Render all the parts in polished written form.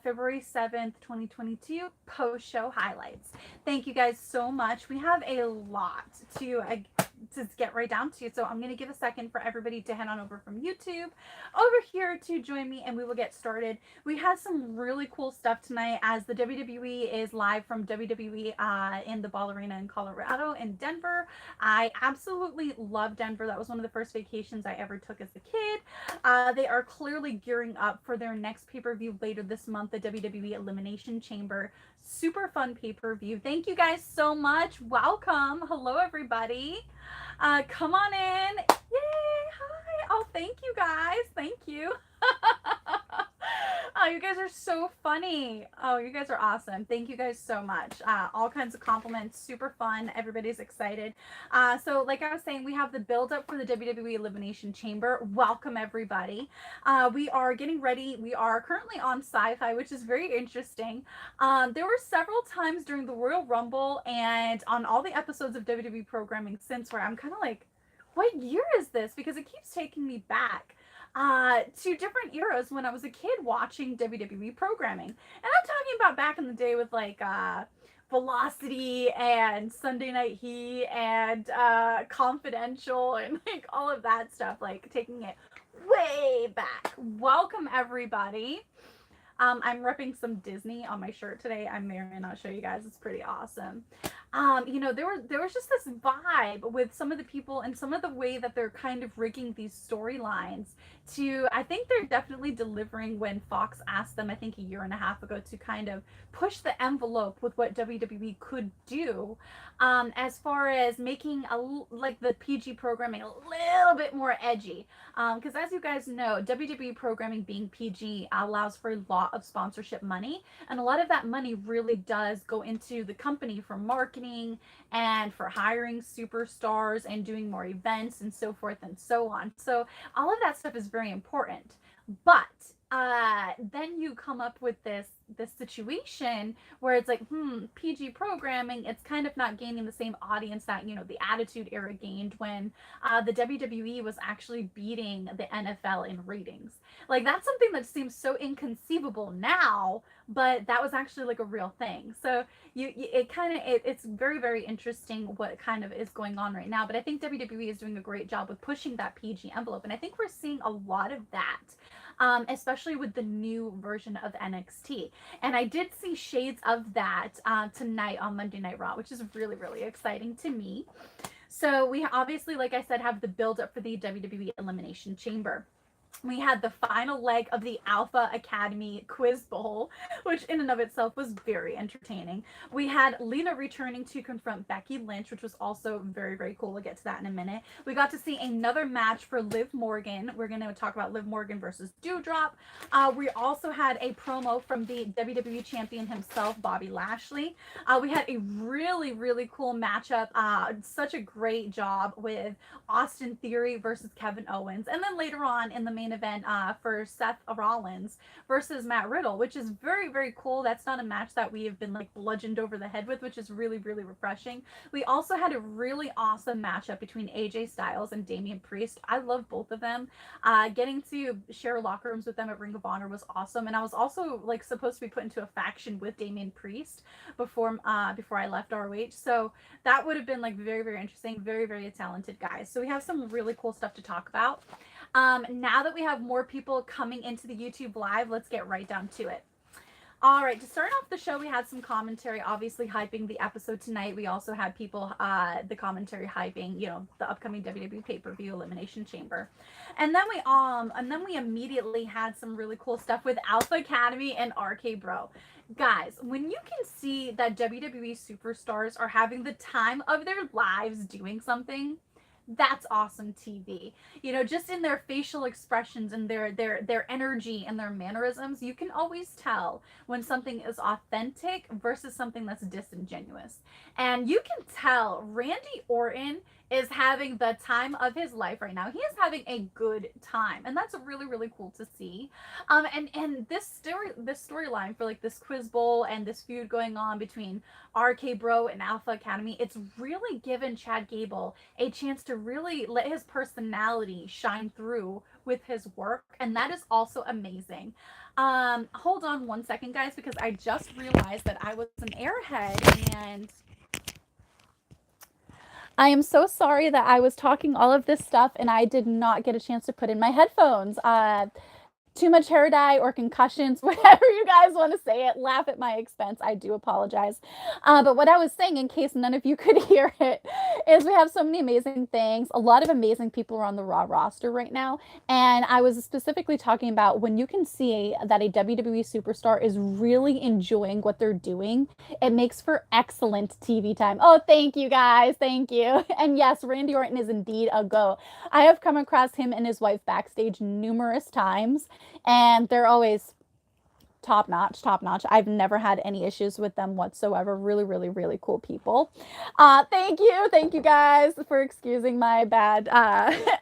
February 7th, 2022 post-show highlights. Thank you guys so much. We have a lot to get right down to, so I'm going to give a second for everybody to head on over from YouTube over here to join me, and we will get started. We have some really cool stuff tonight as the WWE is live from WWE in the Ball Arena in Colorado in Denver. I absolutely love Denver. That was one of the first vacations I ever took as a kid. They are clearly gearing up for their next pay-per-view later this month, the WWE Elimination Chamber. Super fun pay-per-view. Thank you guys so much. Welcome. Hello, everybody. Come on in. Yay. Hi. Oh, thank you guys. Thank you. Oh, you guys are so funny. Oh, you guys are awesome. Thank you guys so much. All kinds of compliments. Super fun. Everybody's excited. So like I was saying, we have the build up for the WWE Elimination Chamber. Welcome, everybody. We are getting ready. We are currently on Sci-Fi, which is very interesting. There were several times during the Royal Rumble and on all the episodes of WWE programming since where I'm kind of like, what year is this? Because it keeps taking me back to different eras when I was a kid watching WWE programming. And I'm talking about back in the day with like Velocity and Sunday Night Heat and Confidential and like all of that stuff, like taking it way back. Welcome, everybody. I'm repping some Disney on my shirt today. I may or may not show you guys. It's pretty awesome. You know, there was just this vibe with some of the people and some of the way that they're kind of rigging these storylines to, I think they're definitely delivering when Fox asked them, I think a year and a half ago, to kind of push the envelope with what WWE could do as far as making like the PG programming a little bit more edgy. Because as you guys know, WWE programming being PG allows for a lot of sponsorship money, and a lot of that money really does go into the company for marketing and for hiring superstars and doing more events and so forth and so on. So all of that stuff is very important. But then you come up with this situation where it's like, PG programming, it's kind of not gaining the same audience that, you know, the Attitude Era gained when the WWE was actually beating the NFL in ratings. Like, that's something that seems so inconceivable now, but that was actually like a real thing. So it's very, very interesting what kind of is going on right now. But I think WWE is doing a great job with pushing that PG envelope, and I think we're seeing a lot of that. Especially with the new version of NXT. And I did see shades of that tonight on Monday Night Raw, which is really, really exciting to me. So we obviously, like I said, have the build up for the WWE Elimination Chamber. We had the final leg of the Alpha Academy Quiz Bowl, which in and of itself was very entertaining. We had Lena returning to confront Becky Lynch, which was also very, very cool. We'll get to that in a minute. We got to see another match for Liv Morgan. We're going to talk about Liv Morgan versus Dewdrop. We also had a promo from the WWE champion himself, Bobby Lashley. We had a really, really cool matchup. Such a great job with Austin Theory versus Kevin Owens. And then later on in the main event for Seth Rollins versus Matt Riddle, which is very, very cool. That's not a match that we have been like bludgeoned over the head with, which is really, really refreshing. We also had a really awesome matchup between AJ Styles and Damian Priest. I love both of them. Getting to share locker rooms with them at Ring of Honor was awesome, and I was also like supposed to be put into a faction with Damian Priest before I left ROH, so that would have been like very, very interesting. Very, very talented guys. So we have some really cool stuff to talk about. Now that we have more people coming into the YouTube live, let's get right down to it. All right, to start off the show, we had some commentary, obviously hyping the episode tonight. We also had people, the commentary hyping, you know, the upcoming WWE pay-per-view Elimination Chamber, and then we immediately had some really cool stuff with Alpha Academy and RK Bro. Guys, when you can see that WWE superstars are having the time of their lives doing something, that's awesome TV. You know, just in their facial expressions and their energy and their mannerisms, you can always tell when something is authentic versus something that's disingenuous. And you can tell Randy Orton is having the time of his life right now. He is having a good time, and that's really really cool to see. And this storyline for like this quiz bowl and this feud going on between RK Bro and Alpha Academy, it's really given Chad Gable a chance to really let his personality shine through with his work, and that is also amazing. Hold on one second, guys, because I just realized that I was an airhead, and I am so sorry that I was talking all of this stuff and I did not get a chance to put in my headphones. Too much hair dye or concussions, whatever you guys want to say it, laugh at my expense. I do apologize. But what I was saying, in case none of you could hear it, is we have so many amazing things. A lot of amazing people are on the Raw roster right now. And I was specifically talking about when you can see that a WWE superstar is really enjoying what they're doing, it makes for excellent TV time. Oh, thank you guys. Thank you. And yes, Randy Orton is indeed a go. I have come across him and his wife backstage numerous times, and they're always top notch, top notch. I've never had any issues with them whatsoever. Really, really, really cool people. Thank you guys for excusing my bad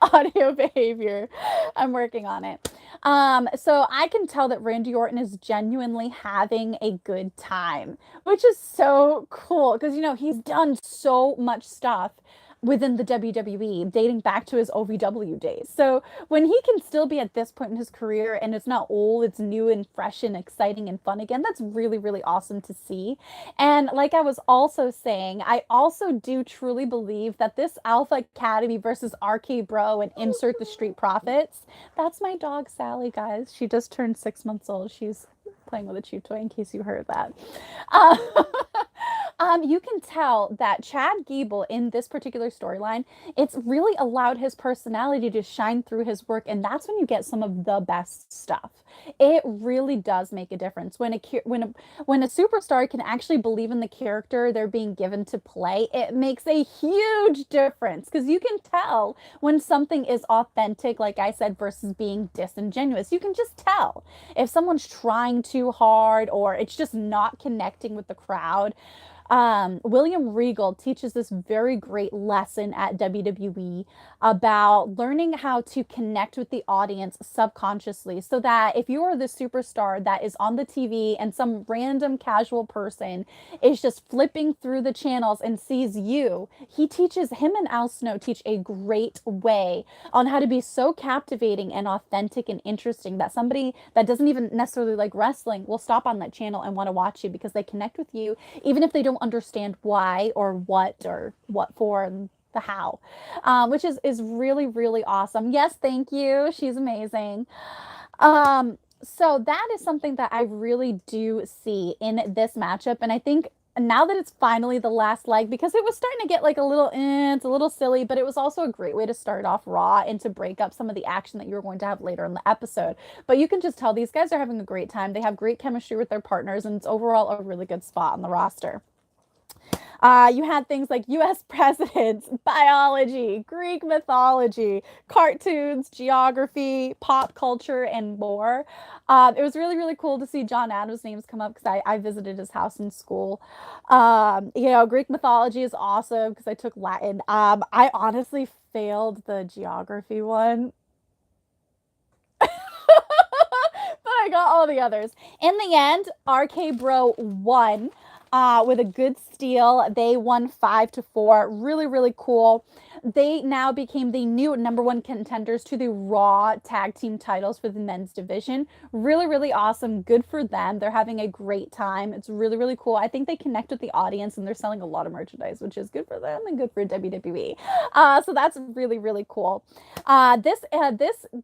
audio behavior. I'm working on it. So I can tell that Randy Orton is genuinely having a good time, which is so cool because he's done so much stuff within the WWE dating back to his OVW days. So when he can still be at this point in his career and it's not old, it's new and fresh and exciting and fun again, that's really, really awesome to see. And like I was also saying, I also do truly believe that this Alpha Academy versus RK Bro and insert the Street Profits, that's my dog Sally, guys. She just turned 6 months old. She's playing with a chew toy in case you heard that. Uh, you can tell that Chad Gable in this particular storyline, it's really allowed his personality to shine through his work, and that's when you get some of the best stuff. It really does make a difference when a superstar can actually believe in the character they're being given to play. It makes a huge difference because you can tell when something is authentic, like I said, versus being disingenuous. You can just tell if someone's trying too hard or it's just not connecting with the crowd. William Regal teaches this very great lesson at WWE about learning how to connect with the audience subconsciously so that if you are the superstar that is on the TV and some random casual person is just flipping through the channels and sees you, him and Al Snow teach a great way on how to be so captivating and authentic and interesting that somebody that doesn't even necessarily like wrestling will stop on that channel and want to watch you because they connect with you, even if they don't understand why or what for and the how, which is really, really awesome. Yes, thank you. She's amazing. So that is something that I really do see in this matchup. And I think now that it's finally the last leg, because it was starting to get like it's a little silly, but it was also a great way to start off Raw and to break up some of the action that you're going to have later in the episode. But you can just tell these guys are having a great time. They have great chemistry with their partners, and it's overall a really good spot on the roster. You had things like US presidents, biology, Greek mythology, cartoons, geography, pop culture, and more. It was really, really cool to see John Adams' names come up because I visited his house in school. Greek mythology is awesome because I took Latin. I honestly failed the geography one. But I got all the others. In the end, RK Bro won with a good steal. They won 5-4. Really, really cool. They now became the new number one contenders to the Raw tag team titles for the men's division. Really, really awesome. Good for them. They're having a great time. It's really, really cool. I think they connect with the audience and they're selling a lot of merchandise, which is good for them and good for WWE. So that's really, really cool. This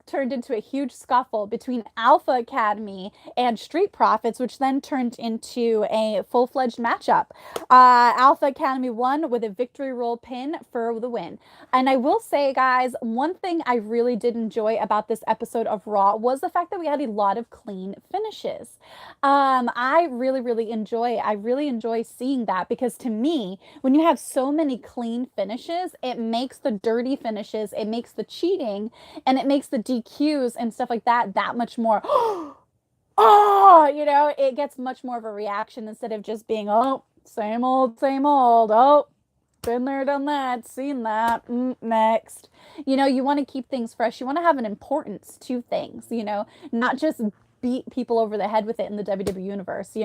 turned into a huge scuffle between Alpha Academy and Street Profits, which then turned into a full-fledged matchup. Alpha Academy won with a victory roll pin for the win. And I will say, guys, one thing I really did enjoy about this episode of Raw was the fact that we had a lot of clean finishes. I really, really enjoy seeing that because to me, when you have so many clean finishes, it makes the dirty finishes, it makes the cheating, and it makes the DQs and stuff like that much more it gets much more of a reaction instead of just being, oh, same old, oh, Been there, done that, seen that. Next. You want to keep things fresh. You want to have an importance to things, not just beat people over the head with it in the WWE universe,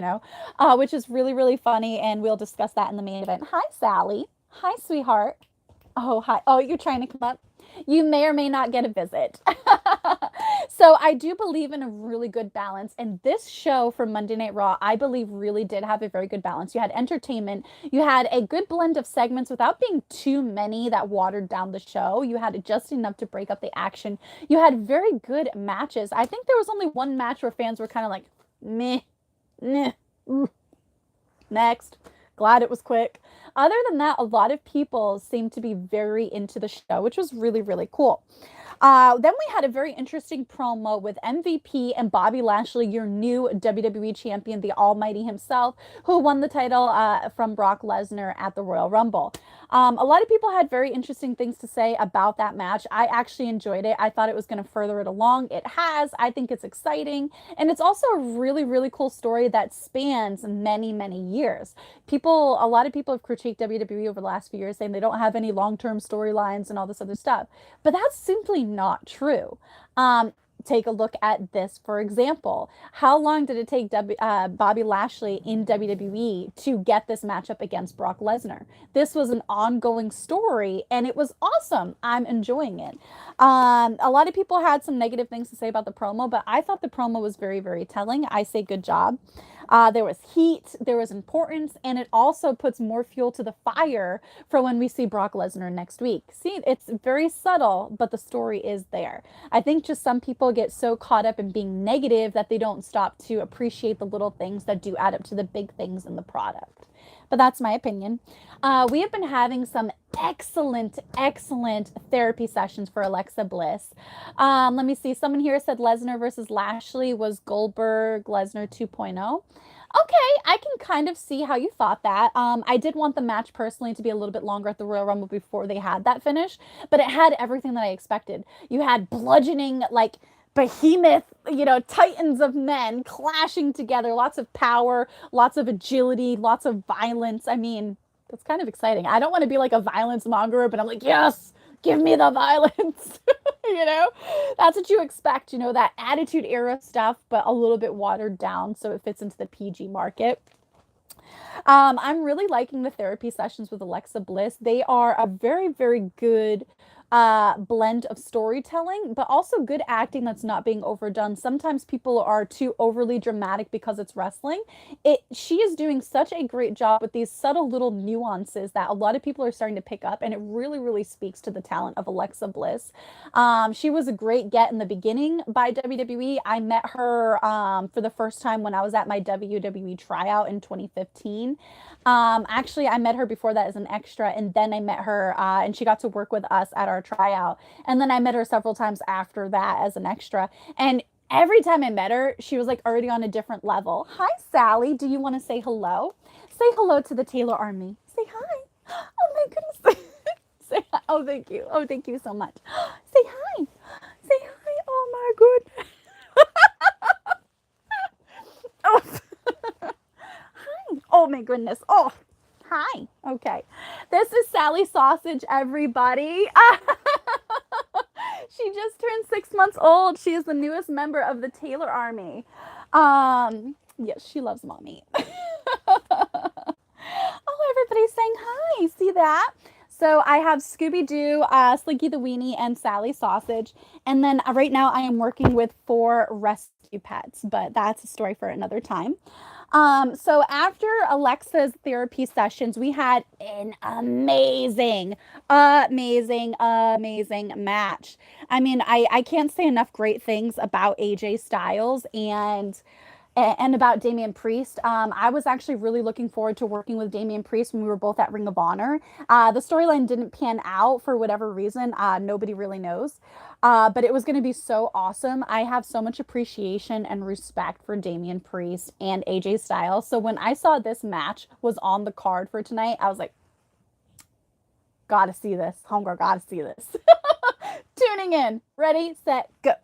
which is really, really funny. And we'll discuss that in the main event. Hi, Sally. Hi, sweetheart. Oh, hi. Oh, you're trying to come up? You may or may not get a visit. So I do believe in a really good balance. And this show for Monday Night Raw, I believe really did have a very good balance. You had entertainment. You had a good blend of segments without being too many that watered down the show. You had just enough to break up the action. You had very good matches. I think there was only one match where fans were kind of like, meh, meh, next. Glad it was quick. Other than that, a lot of people seemed to be very into the show, which was really, really cool. Then we had a very interesting promo with MVP and Bobby Lashley, your new WWE champion, the Almighty himself, who won the title from Brock Lesnar at the Royal Rumble. A lot of people had very interesting things to say about that match. I actually enjoyed it. I thought it was going to further it along. It has. I think it's exciting. And it's also a really, really cool story that spans many, many years. A lot of people have critiqued WWE over the last few years, saying they don't have any long-term storylines and all this other stuff. But that's simply not true. Take a look at this, for example. How long did it take Bobby Lashley in WWE to get this matchup against Brock Lesnar? This was an ongoing story, and it was awesome. I'm enjoying it. A lot of people had some negative things to say about the promo, but I thought the promo was very, very telling. I say good job. There was heat, there was importance, and it also puts more fuel to the fire for when we see Brock Lesnar next week. See, it's very subtle, but the story is there. I think just some people get so caught up in being negative that they don't stop to appreciate the little things that do add up to the big things in the product. But that's my opinion. We have been having some excellent therapy sessions for Alexa Bliss. Let me see. Someone here said Lesnar versus Lashley was Goldberg Lesnar 2.0. Okay, I can kind of see how you thought that. I did want the match personally to be a little bit longer at the Royal Rumble before they had that finish, but it had everything that I expected. You had bludgeoning, like, behemoth, titans of men clashing together, lots of power, lots of agility, lots of violence. I mean, that's kind of exciting. I don't want to be like a violence monger, but I'm like, yes, give me the violence. That's what you expect, that attitude era stuff, but a little bit watered down so it fits into the PG market. I'm really liking the therapy sessions with Alexa Bliss. They are a very, very good blend of storytelling, but also good acting that's not being overdone. Sometimes people are too overly dramatic because it's wrestling. She is doing such a great job with these subtle little nuances that a lot of people are starting to pick up, and it really, really speaks to the talent of Alexa Bliss. She was a great get in the beginning by WWE. I met her for the first time when I was at my WWE tryout in 2015. Actually, I met her before that as an extra, and then I met her and she got to work with us at our tryout. And then I met her several times after that as an extra. And every time I met her, she was like already on a different level. Hi, Sally. Do you want to say hello? Say hello to the Taeler Army. Say hi. Oh my goodness. Say hi. Oh, thank you. Oh, thank you so much. Say hi. Say hi. Oh my goodness. Oh. Hi. Oh my goodness. Oh. Hi. Okay. This is Sally Sausage, everybody. She just turned 6 months old. She is the newest member of the Taeler Army. Yes, she loves mommy. Oh, everybody's saying hi. See that? So I have Scooby-Doo, Slinky the Weenie, and Sally Sausage. And then right now I am working with 4 rescue pets, but that's a story for another time. So after Alexa's therapy sessions, we had an amazing match. I mean, I can't say enough great things about AJ Styles and about Damian Priest. I was actually really looking forward to working with Damian Priest when we were both at Ring of Honor. The storyline didn't pan out for whatever reason. Nobody really knows. But it was going to be so awesome. I have so much appreciation and respect for Damian Priest and AJ Styles. So when I saw this match was on the card for tonight, I was like, gotta see this. Homegirl, gotta see this. Tuning in. Ready, set, go.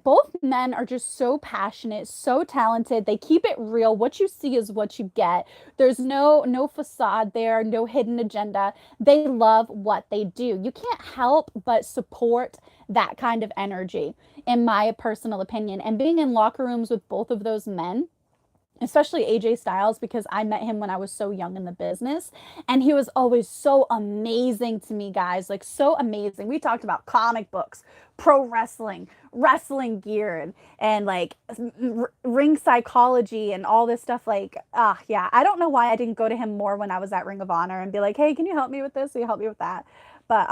Both men are just so passionate, so talented. They keep it real. What you see is what you get. There's no facade there, no hidden agenda. They love what they do. You can't help but support that kind of energy, in my personal opinion. And being in locker rooms with both of those men, especially AJ Styles, because I met him when I was so young in the business, and he was always so amazing to me, guys, like so amazing. We talked about comic books, pro wrestling, wrestling gear, and like ring psychology and all this stuff. Like, yeah, I don't know why I didn't go to him more when I was at Ring of Honor and be like, hey, can you help me with this? Will you help me with that? But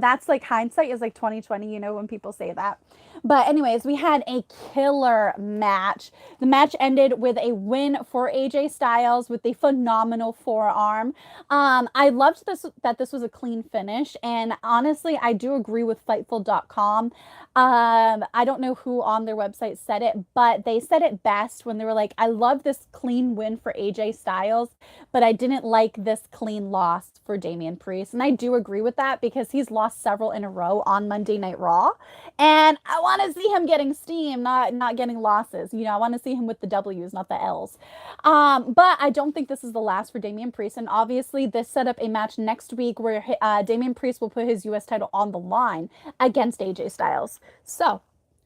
that's like hindsight is like 2020, when people say that. But anyways, we had a killer match. The match ended with a win for AJ Styles with a phenomenal forearm. I loved this was a clean finish, and honestly, I do agree with Fightful.com. I don't know who on their website said it, but they said it best when they were like, "I love this clean win for AJ Styles, but I didn't like this clean loss for Damian Priest." And I do agree with that because he's lost several in a row on Monday Night Raw, and I want to see him getting steam, not getting losses. I want to see him with the W's, not the L's. But I don't think this is the last for Damian Priest, and obviously this set up a match next week where Damian Priest will put his U.S. title on the line against AJ Styles. So,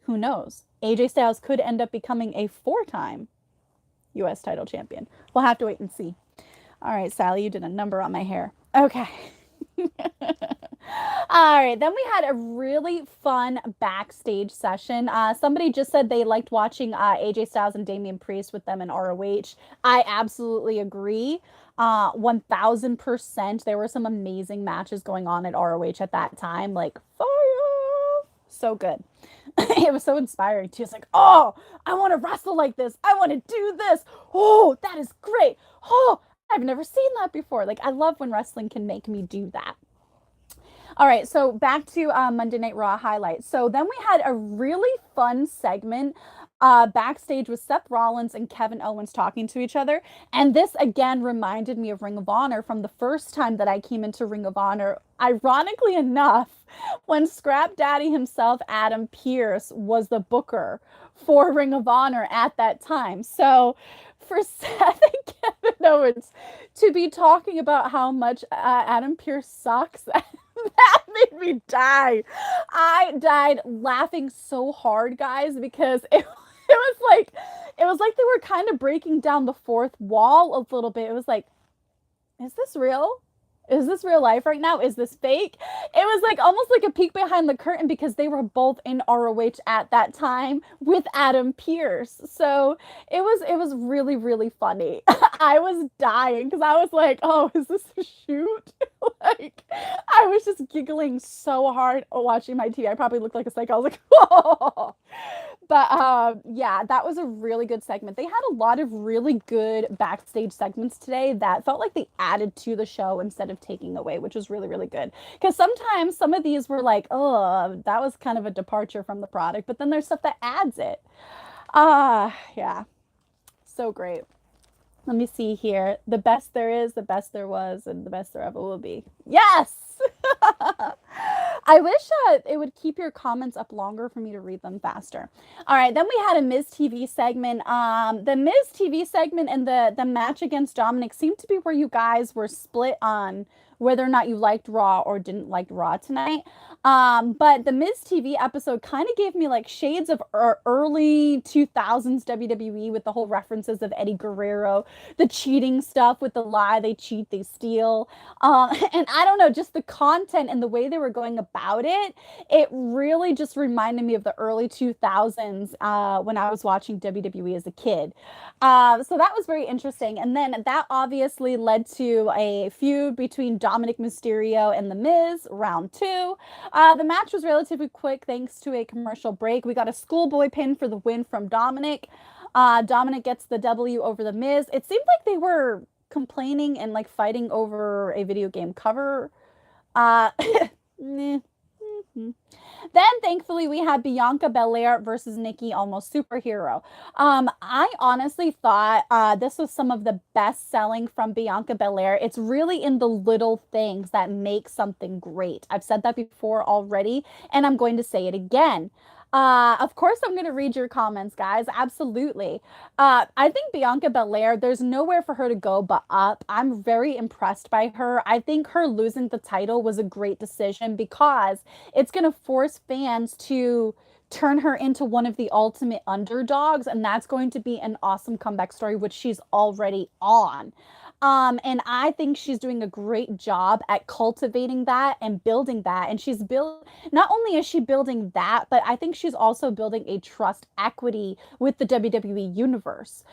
who knows? AJ Styles could end up becoming a 4-time U.S. title champion. We'll have to wait and see. All right, Sally, you did a number on my hair. Okay. All right, then we had a really fun backstage session. Somebody just said they liked watching AJ Styles and Damian Priest with them in ROH. I absolutely agree. 1000%. There were some amazing matches going on at ROH at that time. Like, fire! So good. It was so inspiring too. It's like, oh, I want to wrestle like this. I want to do this. Oh, that is great. Oh, I've never seen that before. Like, I love when wrestling can make me do that. All right, so back to Monday Night Raw highlights. So then we had a really fun segment backstage with Seth Rollins and Kevin Owens talking to each other. And this again reminded me of Ring of Honor from the first time that I came into Ring of Honor. Ironically enough, when Scrap Daddy himself, Adam Pearce, was the booker for Ring of Honor at that time. So for Seth and Kevin Owens to be talking about how much Adam Pearce sucks, that made me die. I died laughing so hard, guys, because it was like they were kind of breaking down the fourth wall a little bit. It was like, is this real? Is this real life right now? Is this fake? It was like almost like a peek behind the curtain because they were both in ROH at that time with Adam Pearce. So it was really, really funny. I was dying because I was like, oh, is this a shoot? Like, I was just giggling so hard watching my TV. I probably looked like a psycho. I was like, oh. But yeah, that was a really good segment. They had a lot of really good backstage segments today that felt like they added to the show instead of taking away, which was really, really good. Because sometimes some of these were like, oh, that was kind of a departure from the product. But then there's stuff that adds it. Yeah, so great. Let me see here. The best there is, the best there was, and the best there ever will be. Yes! I wish it would keep your comments up longer for me to read them faster. All right, then we had a Miz TV segment. The Miz TV segment and the match against Dominic seemed to be where you guys were split on whether or not you liked Raw or didn't like Raw tonight. But the Miz TV episode kind of gave me like shades of early 2000s WWE with the whole references of Eddie Guerrero, the cheating stuff with the lie, they cheat, they steal. And I don't know, just the content and the way they were going about it, it really just reminded me of the early 2000s when I was watching WWE as a kid. So that was very interesting. And then that obviously led to a feud between Dominic Mysterio and The Miz, round 2. The match was relatively quick thanks to a commercial break. We got a schoolboy pin for the win from Dominic. Dominic gets the W over The Miz. It seemed like they were complaining and like fighting over a video game cover. Then thankfully we had Bianca Belair versus Nikki Almost Superhero. I honestly thought this was some of the best selling from Bianca Belair. It's really in the little things that make something great. I've said that before already, and I'm going to say it again. Of course, I'm going to read your comments, guys. Absolutely. I think Bianca Belair, there's nowhere for her to go but up. I'm very impressed by her. I think her losing the title was a great decision because it's going to force fans to turn her into one of the ultimate underdogs, and that's going to be an awesome comeback story, which she's already on. And I think she's doing a great job at cultivating that and building that. And she's built, not only is she building that, but I think she's also building a trust equity with the WWE universe.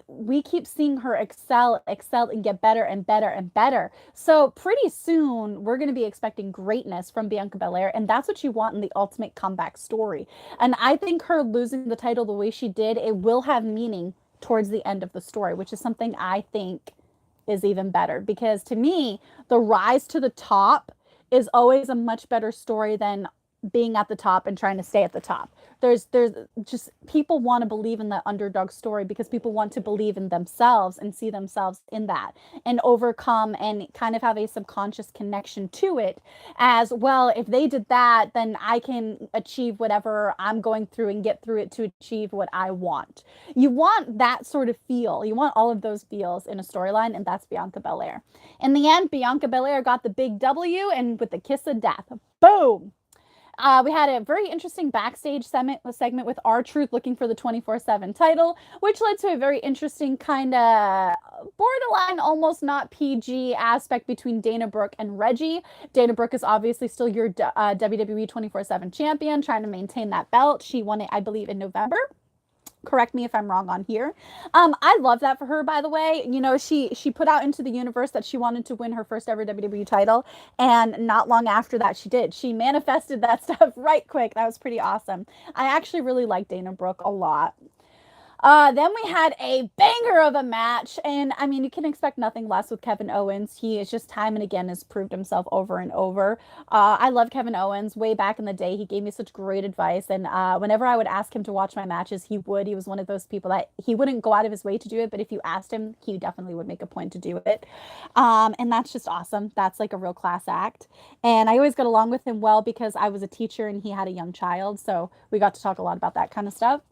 We keep seeing her excel, and get better and better and better. So pretty soon we're going to be expecting greatness from Bianca Belair, and that's what you want in the ultimate comeback story. And I think her losing the title the way she did, it will have meaning towards the end of the story, which is something I think is even better because to me, the rise to the top is always a much better story than being at the top and trying to stay at the top. There's just people want to believe in the underdog story because people want to believe in themselves and see themselves in that and overcome and kind of have a subconscious connection to it as well. If they did that, then I can achieve whatever I'm going through and get through it to achieve what I want. You want that sort of feel. You want all of those feels in a storyline, and that's Bianca Belair. In the end, Bianca Belair got the big W and with the kiss of death. Boom. We had a very interesting backstage segment with R-Truth looking for the 24/7 title, which led to a very interesting kind of borderline, almost not PG aspect between Dana Brooke and Reggie. Dana Brooke is obviously still your WWE 24/7 champion, trying to maintain that belt. She won it, I believe, in November. Correct me if I'm wrong on here. I love that for her, by the way. You know, she put out into the universe that she wanted to win her first ever WWE title, and not long after that, she did. She manifested that stuff right quick. That was pretty awesome. I actually really like Dana Brooke a lot. Then we had a banger of a match, and I mean, you can expect nothing less with Kevin Owens. He is just time and again has proved himself over and over. I love Kevin Owens. Way back in the day, he gave me such great advice, and whenever I would ask him to watch my matches, he would. He was one of those people that he wouldn't go out of his way to do it, but if you asked him, he definitely would make a point to do it. And that's just awesome. That's like a real class act. And I always got along with him well because I was a teacher and he had a young child, so we got to talk a lot about that kind of stuff.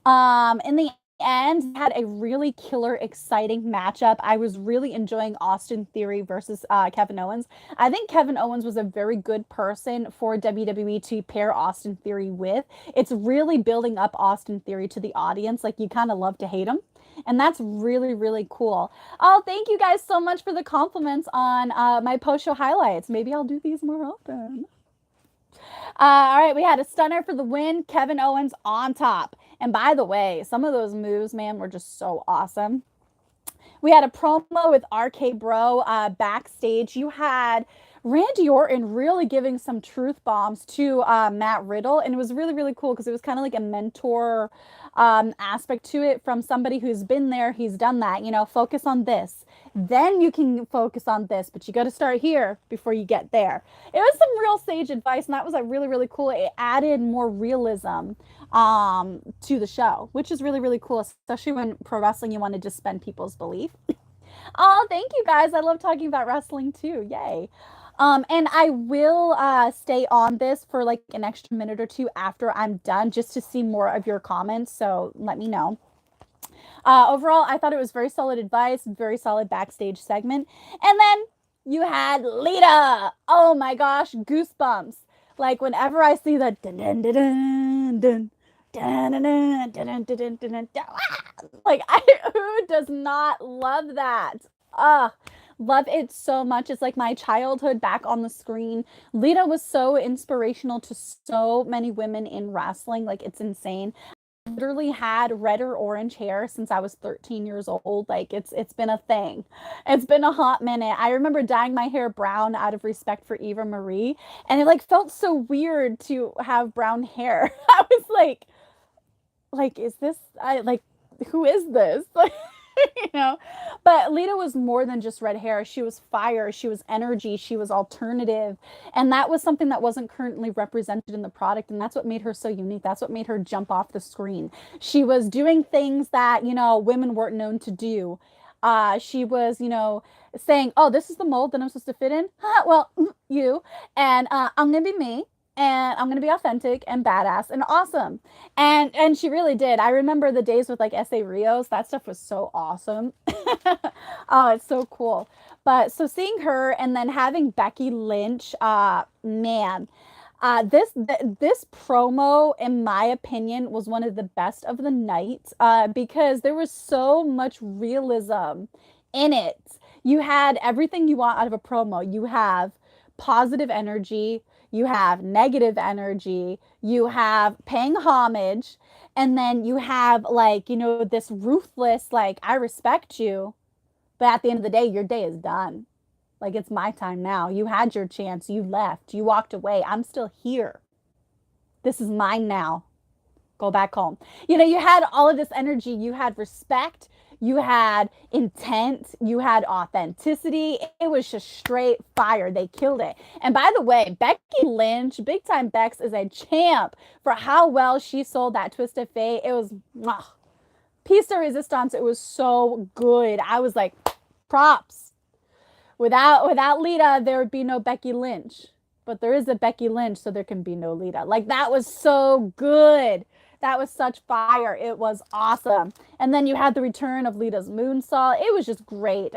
In the end, had a really killer, exciting matchup. I was really enjoying Austin Theory versus Kevin Owens. I think Kevin Owens was a very good person for WWE to pair Austin Theory with. It's really building up Austin Theory to the audience. Like, you kind of love to hate him. And that's really, really cool. Oh, thank you guys so much for the compliments on my post-show highlights. Maybe I'll do these more often. All right, we had a stunner for the win. Kevin Owens on top. And by the way, some of those moves, man, were just so awesome. We had a promo with RK Bro backstage. You had Randy Orton really giving some truth bombs to Matt Riddle. And it was really, really cool because it was kind of like a mentor aspect to it from somebody who's been there. He's done that. You know, focus on this. Then you can focus on this, but you got to start here before you get there. It was some real sage advice, and that was like really, really cool. It added more realism to the show, which is really, really cool, especially when pro wrestling, you want to suspend people's belief. Oh, thank you guys. I love talking about wrestling too. Yay. And I will stay on this for like an extra minute or two after I'm done just to see more of your comments. So let me know. Overall, I thought it was very solid advice, very solid backstage segment. And then you had Lita. Oh my gosh, goosebumps. Like whenever I see the dun dun dun dun dun dun dun dun dun dun dun, like who does not love that? Love it so much. It's like my childhood back on the screen. Lita was so inspirational to so many women in wrestling. Like, it's insane. I literally had red or orange hair since I was 13 years old. Like, it's been a thing. It's been a hot minute. I remember dyeing my hair brown out of respect for Eva Marie, and it like felt so weird to have brown hair. I was like, is this who is this? You know, but Lita was more than just red hair. She was fire. She was energy. She was alternative. And that was something that wasn't currently represented in the product. And that's what made her so unique. That's what made her jump off the screen. She was doing things that, you know, women weren't known to do. She was, you know, saying, oh, this is the mold that I'm supposed to fit in. Well, you, and I'm going to be me. and I'm gonna be authentic and badass and awesome. And she really did. I remember the days with like SA Rios. That stuff was so awesome. Oh, it's so cool. But so seeing her and then having Becky Lynch, man, this promo, in my opinion, was one of the best of the night, because there was so much realism in it. You had everything you want out of a promo. You have positive energy, you have negative energy, you have paying homage, and then you have like, this ruthless, like, I respect you, but at the end of the day, your day is done. Like, it's my time now. You had your chance. You left. You walked away. I'm still here. This is mine now. Go back home. You had all of this energy. You had respect. You had intent. You had authenticity. It was just straight fire. They killed it. And by the way, Becky Lynch, Big Time Bex, is a champ for how well she sold that Twist of Fate. It was piece de resistance. It was so good. I was like, props. Without Lita, there would be no Becky Lynch. But there is a Becky Lynch, so there can be no Lita. Like, that was so good. That was such fire. It was awesome. And then you had the return of Lita's moonsault. It was just great.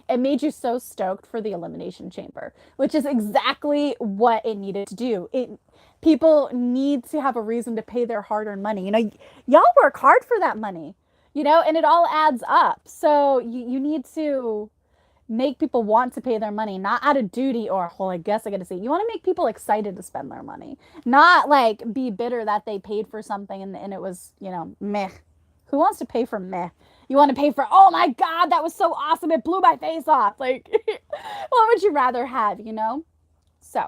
It made you so stoked for the Elimination Chamber, which is exactly what it needed to do. People need to have a reason to pay their hard-earned money. Y'all work hard for that money, and it all adds up. So you need to make people want to pay their money, not out of duty or, well, I guess I got to say, you want to make people excited to spend their money, not like be bitter that they paid for something and it was, meh. Who wants to pay for meh? You want to pay for, oh my God, that was so awesome. It blew my face off. Like, what would you rather have, So,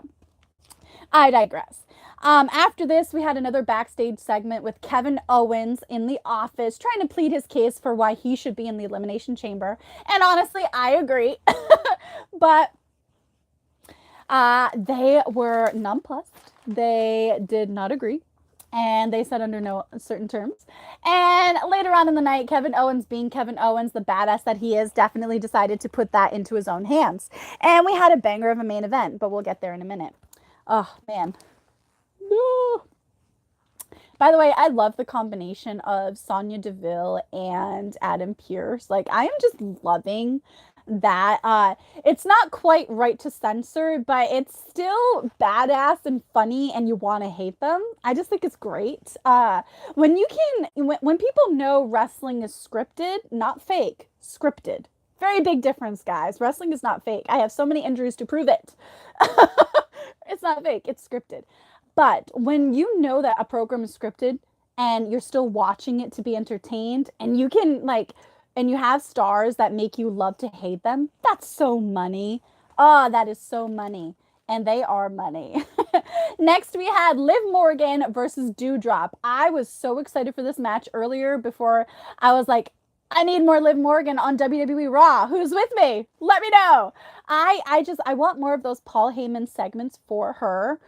I digress. After this, we had another backstage segment with Kevin Owens in the office trying to plead his case for why he should be in the Elimination Chamber. And honestly, I agree. But they were nonplussed. They did not agree. And they said under no certain terms. And later on in the night, Kevin Owens, being Kevin Owens, the badass that he is, definitely decided to put that into his own hands. And we had a banger of a main event, but we'll get there in a minute. Oh, man. By the way, I love the combination of Sonya Deville and Adam Pearce. Like, I am just loving that. It's not quite right to censor, but it's still badass and funny, and you want to hate them. I just think it's great. When people know wrestling is scripted, not fake, scripted. Very big difference, guys. Wrestling is not fake. I have so many injuries to prove it. It's not fake. It's scripted. But when you know that a program is scripted and you're still watching it to be entertained, and you can and you have stars that make you love to hate them, that's so money. Oh, that is so money. And they are money. Next, we had Liv Morgan versus Dewdrop. I was so excited for this match earlier before I was like, I need more Liv Morgan on WWE Raw. Who's with me? Let me know. I want more of those Paul Heyman segments for her.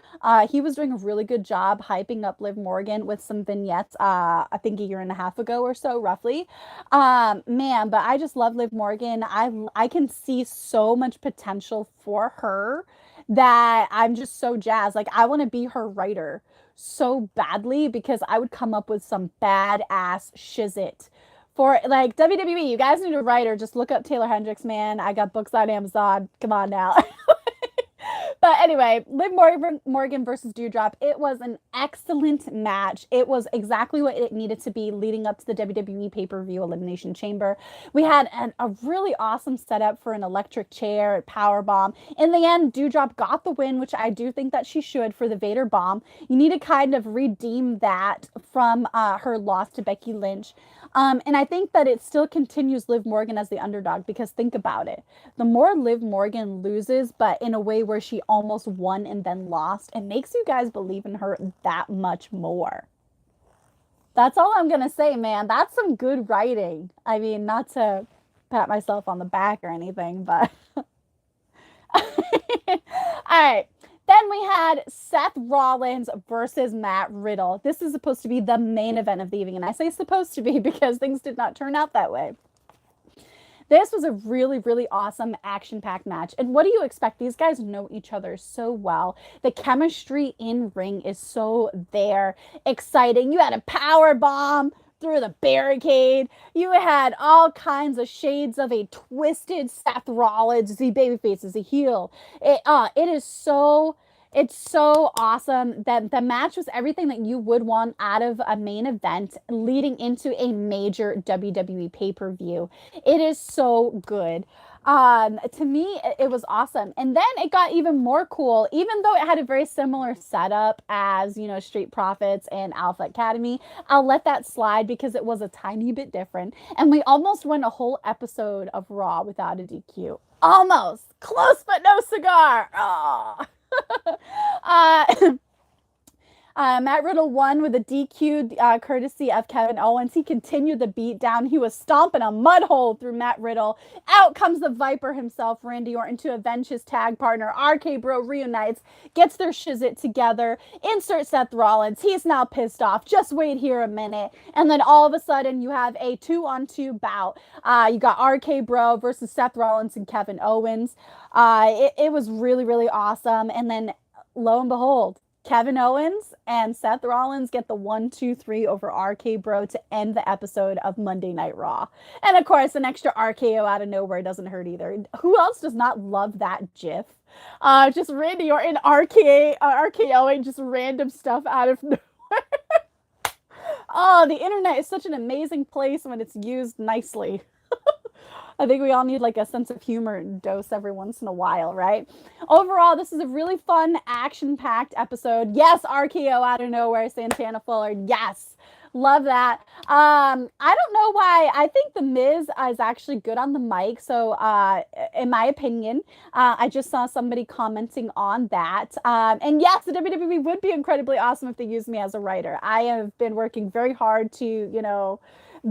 He was doing a really good job hyping up Liv Morgan with some vignettes, I think a year and a half ago or so, roughly. Man, but I just love Liv Morgan. I can see so much potential for her that I'm just so jazzed. Like, I want to be her writer so badly, because I would come up with some badass shizit. For, like, WWE, you guys need a writer. Just look up Taeler Hendrix, man. I got books on Amazon. Come on now. But anyway, Liv Morgan versus Dewdrop. It was an excellent match. It was exactly what it needed to be leading up to the WWE pay-per-view Elimination Chamber. We had a really awesome setup for an electric chair, power bomb. In the end, Dewdrop got the win, which I do think that she should, for the Vader bomb. You need to kind of redeem that from her loss to Becky Lynch. And I think that it still continues Liv Morgan as the underdog, because think about it. The more Liv Morgan loses, but in a way where she almost won and then lost, it makes you guys believe in her that much more. That's all I'm going to say, man. That's some good writing. I mean, not to pat myself on the back or anything, but... All right. Then we had Seth Rollins versus Matt Riddle. This is supposed to be the main event of the evening. And I say supposed to be because things did not turn out that way. This was a really, really awesome action-packed match. And what do you expect? These guys know each other so well. The chemistry in ring is so there. Exciting. You had a power bomb through the barricade. You had all kinds of shades of a twisted Seth Rollins. Is he babyface? Is he heel? It is so it's so awesome that the match was everything that you would want out of a main event leading into a major WWE pay-per-view. It is so good. To me, it was awesome. And then it got even more cool, even though it had a very similar setup as, Street Profits and Alpha Academy. I'll let that slide because it was a tiny bit different. And we almost went a whole episode of Raw without a DQ. Almost. Close, but no cigar. Oh. uh, Matt Riddle won with a DQ courtesy of Kevin Owens. He continued the beatdown. He was stomping a mud hole through Matt Riddle. Out comes the Viper himself, Randy Orton, to avenge his tag partner. RK Bro reunites, gets their shizit together. Insert Seth Rollins. He's now pissed off. Just wait here a minute. And then all of a sudden, you have a 2-on-2 bout. You got RK Bro versus Seth Rollins and Kevin Owens. It was really, really awesome. And then, lo and behold, Kevin Owens and Seth Rollins get the 1-2-3 over RK Bro to end the episode of Monday Night Raw. And of course, an extra RKO out of nowhere doesn't hurt either. Who else does not love that GIF? Just Randy Orton RKOing just random stuff out of nowhere. Oh, the internet is such an amazing place when it's used nicely. I think we all need like a sense of humor dose every once in a while, right? Overall, this is a really fun, action-packed episode. Yes, RKO out of nowhere, Santana Fuller. Yes, love that. I don't know why. I think The Miz is actually good on the mic. So, in my opinion, I just saw somebody commenting on that. And yes, the WWE would be incredibly awesome if they used me as a writer. I have been working very hard to,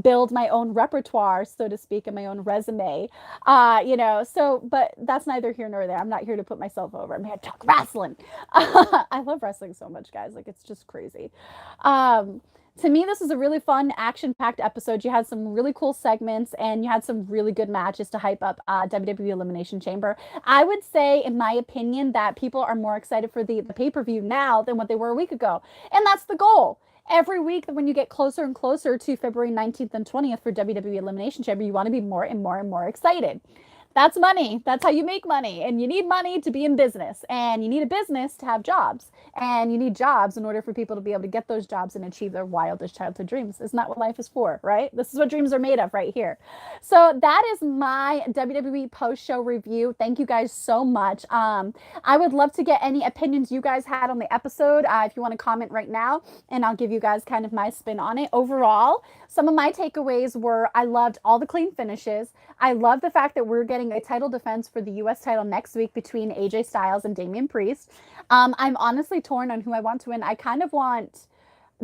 build my own repertoire, so to speak, and my own resume. But that's neither here nor there. I'm not here to put myself over. I'm here to talk wrestling. I love wrestling so much, guys. Like, it's just crazy. To me, this is a really fun, action-packed episode. You had some really cool segments, and you had some really good matches to hype up WWE Elimination Chamber. I would say, in my opinion, that people are more excited for the pay-per-view now than what they were a week ago. And that's the goal. Every week, when you get closer and closer to February 19th and 20th for WWE Elimination Chamber, you want to be more and more and more excited. That's money. That's how you make money. And you need money to be in business. And you need a business to have jobs. And you need jobs in order for people to be able to get those jobs and achieve their wildest childhood dreams. Isn't that what life is for, right? This is what dreams are made of right here. So that is my WWE post-show review. Thank you guys so much. I would love to get any opinions you guys had on the episode. If you want to comment right now, and I'll give you guys kind of my spin on it. Overall, some of my takeaways were I loved all the clean finishes. I love the fact that we're getting a title defense for the U.S. title next week between AJ Styles and Damian Priest. I'm honestly torn on who I want to win. I kind of want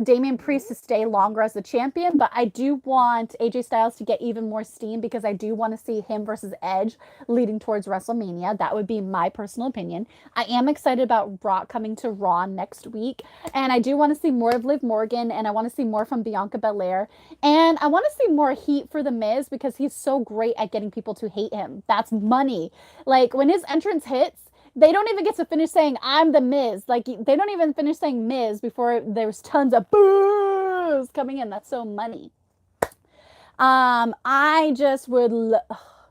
Damian Priest to stay longer as the champion, but I do want AJ Styles to get even more steam because I do want to see him versus Edge leading towards WrestleMania. That would be my personal opinion. I am excited about Brock coming to Raw next week, and I do want to see more of Liv Morgan, and I want to see more from Bianca Belair, and I want to see more heat for The Miz because he's so great at getting people to hate him. That's money. Like, when his entrance hits, they don't even get to finish saying, I'm the Miz. Like, they don't even finish saying Miz before there's tons of boos coming in. That's so money. I just would,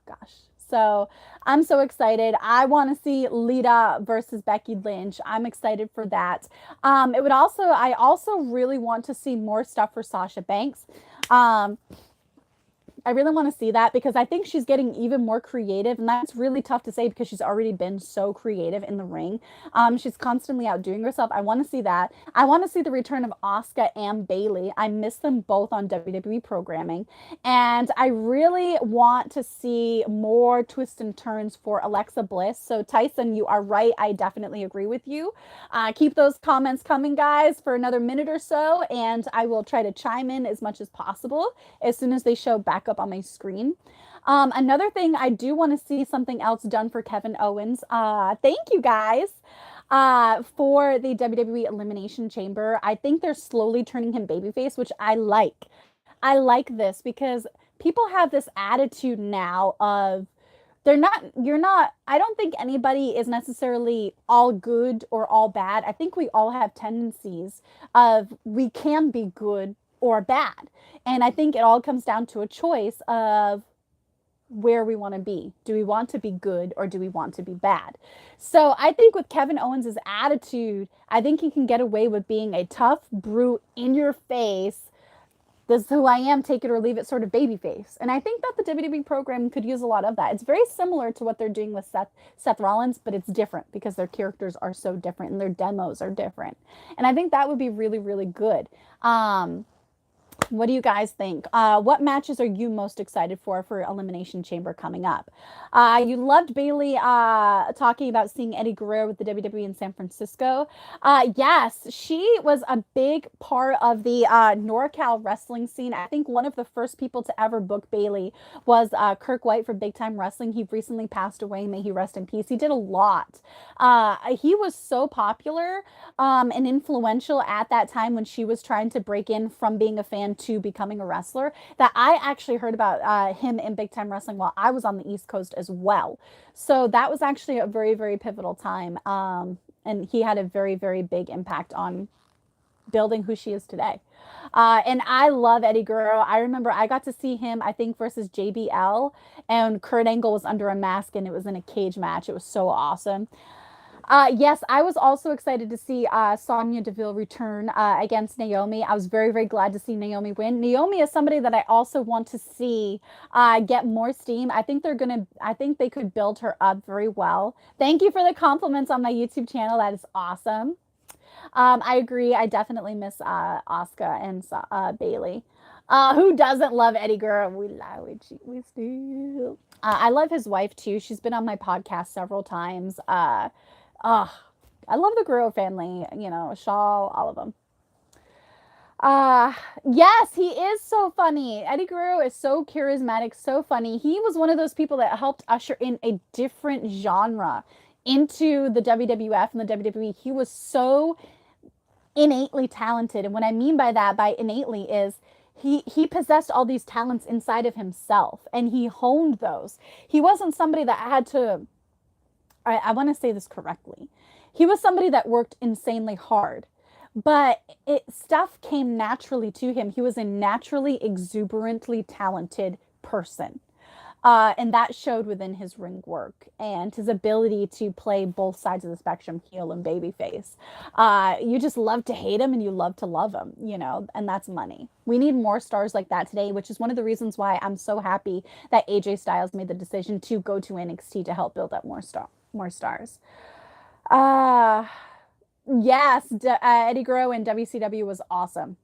gosh. So I'm so excited. I want to see Lita versus Becky Lynch. I'm excited for that. I also really want to see more stuff for Sasha Banks. I really want to see that because I think she's getting even more creative, and that's really tough to say because she's already been so creative in the ring. She's constantly outdoing herself. I want to see that. I want to see the return of Asuka and Bayley. I miss them both on WWE programming, and I really want to see more twists and turns for Alexa Bliss. So Tyson, you are right. I definitely agree with you. Keep those comments coming, guys, for another minute or so, and I will try to chime in as much as possible as soon as they show back up on my screen. Another thing, I do want to see something else done for Kevin Owens. Thank you guys for the WWE Elimination Chamber. I think they're slowly turning him babyface, which I like. I like this because people have this attitude now of I don't think anybody is necessarily all good or all bad. I think we all have tendencies of we can be good or bad. And I think it all comes down to a choice of where we want to be. Do we want to be good or do we want to be bad? So I think with Kevin Owens' attitude, I think he can get away with being a tough brute in your face. This is who I am, take it or leave it sort of baby face. And I think that the WWE program could use a lot of that. It's very similar to what they're doing with Seth Rollins, but it's different because their characters are so different and their demos are different. And I think that would be really, really good. What do you guys think? What matches are you most excited for Elimination Chamber coming up? You loved Bailey talking about seeing Eddie Guerrero with the WWE in San Francisco. Yes, she was a big part of the NorCal wrestling scene. I think one of the first people to ever book Bailey was Kirk White from Big Time Wrestling. He recently passed away. May he rest in peace. He did a lot. He was so popular and influential at that time when she was trying to break in from being a fan to becoming a wrestler that I actually heard about him in Big Time Wrestling while I was on the East Coast as well. So that was actually a very, very pivotal time. And he had a very, very big impact on building who she is today. And I love Eddie Guerrero. I remember I got to see him, I think, versus JBL, and Kurt Angle was under a mask and it was in a cage match. It was so awesome. Yes, I was also excited to see Sonya Deville return against Naomi. I was very, very glad to see Naomi win. Naomi is somebody that I also want to see get more steam. I think they could build her up very well. Thank you for the compliments on my YouTube channel. That is awesome. I agree. I definitely miss Asuka and Bailey. Who doesn't love Eddie Guerrero? We lie, we cheat, we steal. I love his wife too. She's been on my podcast several times. I love the Guerrero family, Shaw, all of them. Yes, he is so funny. Eddie Guerrero is so charismatic, so funny. He was one of those people that helped usher in a different genre into the WWF and the WWE. He was so innately talented. And what I mean by that, by innately, is he possessed all these talents inside of himself and he honed those. He wasn't somebody that had to, I want to say this correctly. He was somebody that worked insanely hard, but stuff came naturally to him. He was a naturally exuberantly talented person. And that showed within his ring work and his ability to play both sides of the spectrum, heel and babyface. You just love to hate him and you love to love him, and that's money. We need more stars like that today, which is one of the reasons why I'm so happy that AJ Styles made the decision to go to NXT to help build up more stars. Yes, Eddie Guerrero in WCW was awesome.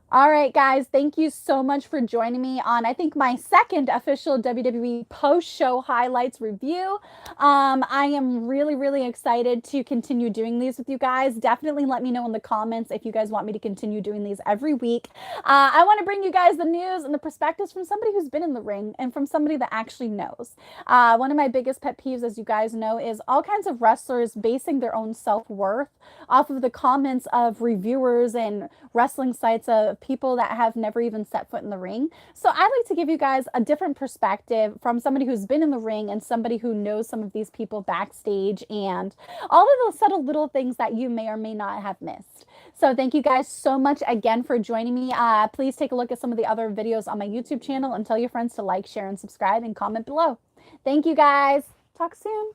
All right, guys, thank you so much for joining me on, I think, my second official WWE post-show highlights review. I am really, really excited to continue doing these with you guys. Definitely let me know in the comments if you guys want me to continue doing these every week. I want to bring you guys the news and the perspectives from somebody who's been in the ring and from somebody that actually knows. One of my biggest pet peeves, as you guys know, is all kinds of wrestlers basing their own self-worth off of the comments of reviewers and wrestling sites of people that have never even set foot in the ring. So I like to give you guys a different perspective from somebody who's been in the ring and somebody who knows some of these people backstage and all of those subtle little things that you may or may not have missed. So thank you guys so much again for joining me. Please take a look at some of the other videos on my YouTube channel and tell your friends to like, share, and subscribe and comment below. Thank you guys. Talk soon.